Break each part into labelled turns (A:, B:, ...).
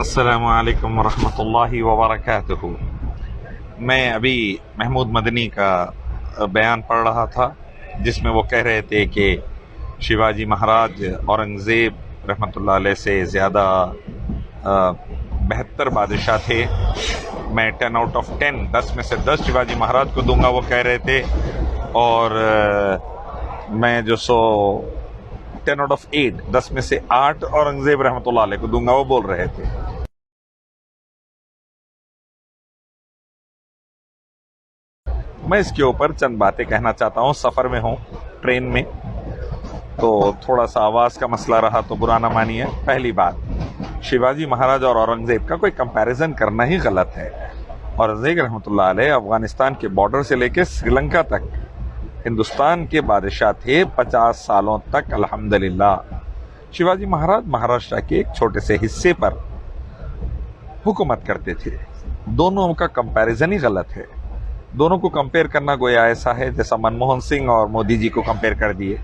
A: السلام علیکم ورحمۃ اللہ وبرکاتہ۔ میں ابھی محمود مدنی کا بیان پڑھ رہا تھا جس میں وہ کہہ رہے تھے کہ شیواجی مہاراج اورنگزیب رحمۃ اللہ علیہ سے زیادہ بہتر بادشاہ تھے۔ میں 10 آؤٹ آف 10 10 میں سے 10 شیواجی مہاراج کو دوں گا، وہ کہہ رہے تھے، اور میں جو 10 آؤٹ آف 8 10 میں سے 8 اورنگزیب رحمۃ اللہ علیہ کو دوں گا، وہ بول رہے تھے۔ میں اس کے اوپر چند باتیں کہنا چاہتا ہوں۔ سفر میں ہوں، ٹرین میں، تو تھوڑا سا آواز کا مسئلہ رہا تو برا نہ مانیے۔ پہلی بات، شیواجی مہاراج اور اورنگزیب کا کوئی کمپیریزن کرنا ہی غلط ہے۔ اورنگزیب رحمۃ اللہ علیہ افغانستان کے بارڈر سے لے کے سری لنکا تک ہندوستان کے بادشاہ تھے 50 سالوں تک الحمدللہ۔ شیواجی مہاراج مہاراشٹر کے ایک چھوٹے سے حصے پر حکومت کرتے تھے۔ دونوں کا کمپیریزن ہی غلط ہے۔ دونوں کو کمپیئر کرنا گویا ایسا ہے جیسا منموہن سنگھ اور مودی جی کو کمپیئر کر دیے،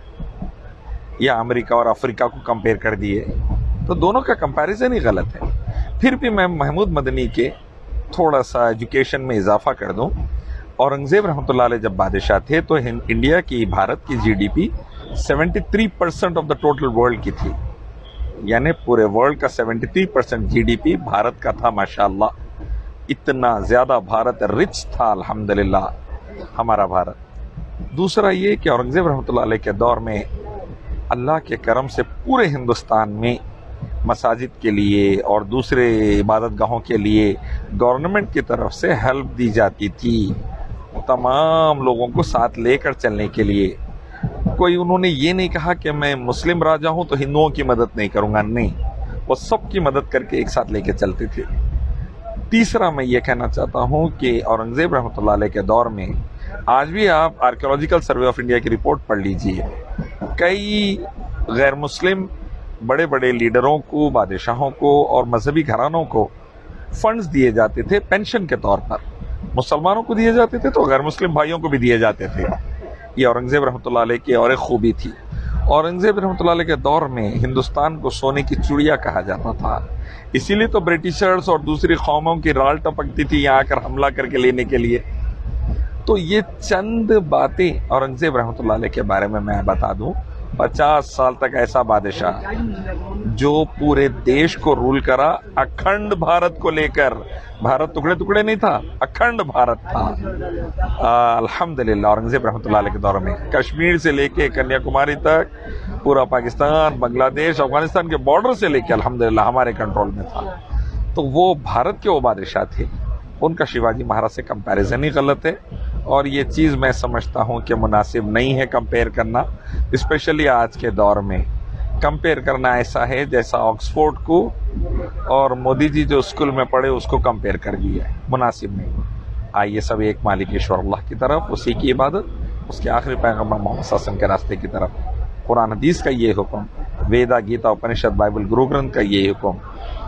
A: یا امریکہ اور افریقہ کو کمپیئر کر دیے، تو دونوں کا کمپیریزن ہی غلط ہے۔ پھر بھی میں محمود مدنی کے تھوڑا سا ایجوکیشن میں اضافہ کر دوں۔ اورنگزیب رحمۃ اللہ علیہ جب بادشاہ تھے تو انڈیا کی، بھارت کی GDP 73% of the total world کی تھی، یعنی پورے ورلڈ کا 73% GDP بھارت کا تھا۔ ماشاءاللہ اتنا زیادہ بھارت رچ تھا الحمدللہ ہمارا بھارت۔ دوسرا یہ کہ اورنگزیب رحمۃ اللہ علیہ کے دور میں اللہ کے کرم سے پورے ہندوستان میں مساجد کے لیے اور دوسرے عبادت گاہوں کے لیے گورنمنٹ کی طرف سے ہیلپ دی جاتی تھی، تمام لوگوں کو ساتھ لے کر چلنے کے لیے۔ کوئی انہوں نے یہ نہیں کہا کہ میں مسلم راجا ہوں تو ہندوؤں کی مدد نہیں کروں گا، نہیں، وہ سب کی مدد کر کے ایک ساتھ لے کے چلتے تھے۔ تیسرا میں یہ کہنا چاہتا ہوں کہ اورنگزیب رحمۃ اللہ علیہ کے دور میں، آج بھی آپ آرکیولوجیکل سروے آف انڈیا کی رپورٹ پڑھ لیجئے، کئی غیر مسلم بڑے بڑے لیڈروں کو، بادشاہوں کو اور مذہبی گھرانوں کو فنڈز دیے جاتے تھے پینشن کے طور پر۔ مسلمانوں کو دیے جاتے تھے تو غیر مسلم بھائیوں کو بھی دیے جاتے تھے۔ یہ اورنگزیب رحمۃ اللہ علیہ کی اور ایک خوبی تھی۔ اورنگزیب رحمۃ اللہ علیہ کے دور میں ہندوستان کو سونے کی چڑیا کہا جاتا تھا، اسی لیے تو برٹشرز اور دوسری قوموں کی رال ٹپکتی تھی یہاں آ کر حملہ کر کے لینے کے لیے۔ تو یہ چند باتیں اورنگزیب رحمۃ اللہ علیہ کے بارے میں بتا دوں۔ 50 سال تک ایسا بادشاہ جو پورے دیش کو رول کرا، اکھنڈ بھارت کو لے کر، بھارت ٹکڑے ٹکڑے نہیں تھا، اکھنڈ بھارت تھا الحمدللہ۔ اورنگزیب رحمۃ اللہ علیہ کے دور میں کشمیر سے لے کے کنیا کماری تک پورا پاکستان، بنگلہ دیش، افغانستان کے بارڈر سے لے کے الحمدللہ ہمارے کنٹرول میں تھا۔ تو وہ بھارت کے وہ بادشاہ تھے، ان کا شیواجی مہاراج سے کمپیریزن ہی غلط ہے، اور یہ چیز میں سمجھتا ہوں کہ مناسب نہیں ہے کمپیئر کرنا، اسپیشلی آج کے دور میں۔ کمپیئر کرنا ایسا ہے جیسا آکسفورڈ کو اور مودی جی جو اسکول میں پڑھے اس کو کمپیئر کر دیا ہے، مناسب نہیں۔ آئیے سب ایک مالک ایشور اللہ کی طرف، اسی کی عبادت، اس کے آخری پیغمبر محمد صلی اللہ علیہ وسلم کے راستے کی طرف۔ قرآن حدیث کا یہ حکم، ویدا، گیتا، اپنشد، بائبل، گرو گرنتھ کا یہ حکم،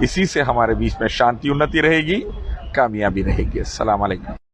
A: اسی سے ہمارے بیچ میں شانتی، انتی رہے گی، کامیابی رہے گی۔ السلام علیکم۔